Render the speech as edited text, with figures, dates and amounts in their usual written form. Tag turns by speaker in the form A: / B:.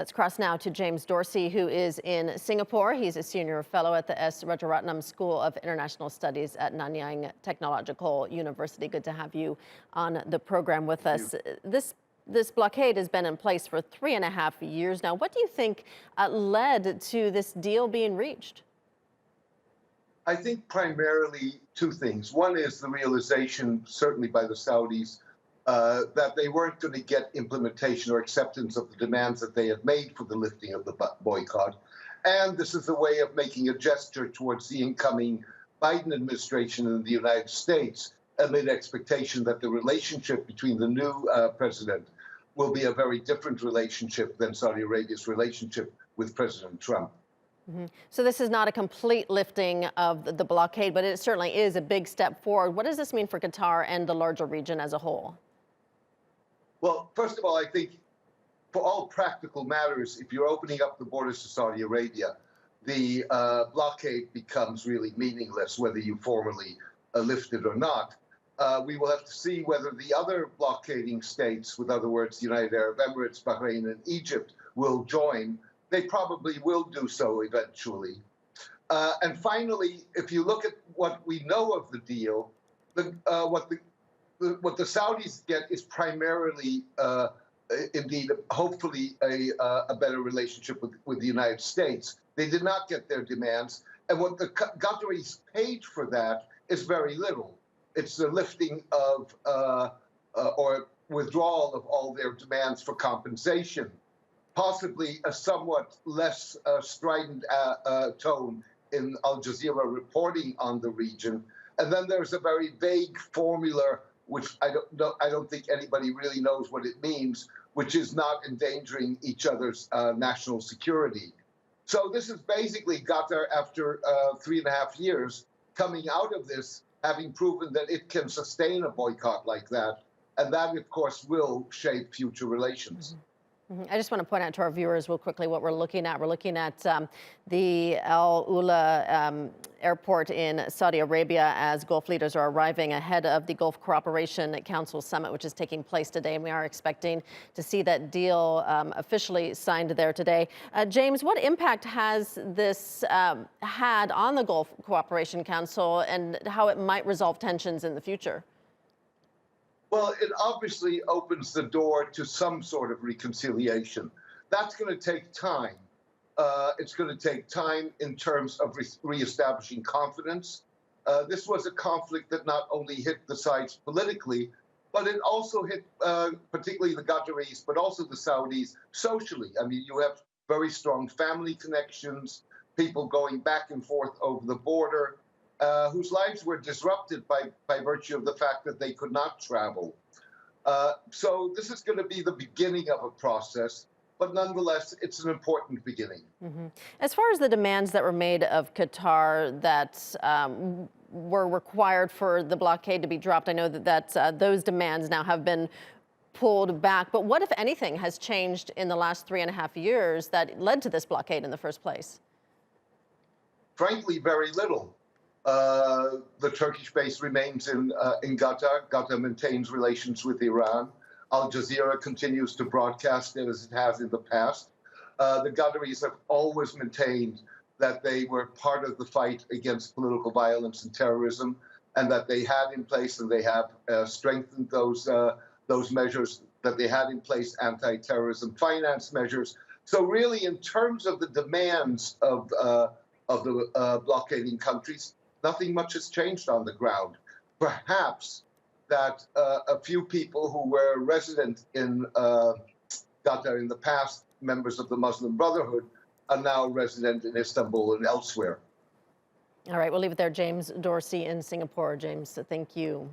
A: Let's cross now to James Dorsey, who is in Singapore. He's a senior fellow at the S. Rajaratnam School of International Studies at Nanyang Technological University. Good to have you on the program with us. This blockade has been in place for 3.5 years now. What do you think led to this deal being reached?
B: I think primarily two things. One is the realization, certainly by the Saudis, that they weren't going to get implementation or acceptance of the demands that they had made for the lifting of the boycott. And this is a way of making a gesture towards the incoming Biden administration in the United States, amid expectation that the relationship between the new president will be a very different relationship than Saudi Arabia's relationship with President Trump.
A: So this is not a complete lifting of the blockade, but it certainly is a big step forward. What does this mean for Qatar and the larger region as a whole?
B: Well, first of all, I think for all practical matters, if you're opening up the borders to Saudi Arabia, the blockade becomes really meaningless, whether you formally lift it or not. We will have to see whether the other blockading states, with other words, the United Arab Emirates, Bahrain, and Egypt, will join. They probably will do so eventually. And finally, if you look at what we know of the deal, what the Saudis get is primarily, indeed, hopefully, a better relationship with the United States. They did not get their demands. And what the Qataris paid for that is very little. It's the lifting of or withdrawal of all their demands for compensation, possibly a somewhat less strident tone in Al Jazeera reporting on the region. And then there's a very vague formula, which I don't think anybody really knows what it means, which is not endangering each other's national security. So this is basically Qatar, after 3.5 years, coming out of this, having proven that it can sustain a boycott like that. And that, of course, will shape future relations.
A: I just want to point out to our viewers real quickly what we're looking at. We're looking at the Al Ula airport in Saudi Arabia as Gulf leaders are arriving ahead of the Gulf Cooperation Council summit, which is taking place today. And we are expecting to see that deal officially signed there today. James, what impact has this had on the Gulf Cooperation Council and how it might resolve tensions in the future?
B: Well, it obviously opens the door to some sort of reconciliation. That's going to take time. It's going to take time in terms of reestablishing confidence. This was a conflict that not only hit the sides politically, but it also hit particularly the Qataris, but also the Saudis socially. I mean, you have very strong family connections, people going back and forth over the border, whose lives were disrupted by virtue of the fact that they could not travel. So this is going to be the beginning of a process, but nonetheless, it's an important beginning.
A: As far as the demands that were made of Qatar that were required for the blockade to be dropped, I know that those demands now have been pulled back. But what, if anything, has changed in the last 3.5 years that led to this blockade in the first place?
B: Frankly, very little. The Turkish base remains in Qatar. Qatar maintains relations with Iran. Al Jazeera continues to broadcast it as it has in the past. The Qataris have always maintained that they were part of the fight against political violence and terrorism, and that they had in place, and they have strengthened those measures that they had in place, anti-terrorism finance measures. So really, in terms of the demands of the blockading countries, nothing much has changed on the ground. Perhaps that a few people who were resident in Qatar in the past, members of the Muslim Brotherhood, are now resident in Istanbul and elsewhere.
A: All right, we'll leave it there. James Dorsey in Singapore. James, thank you.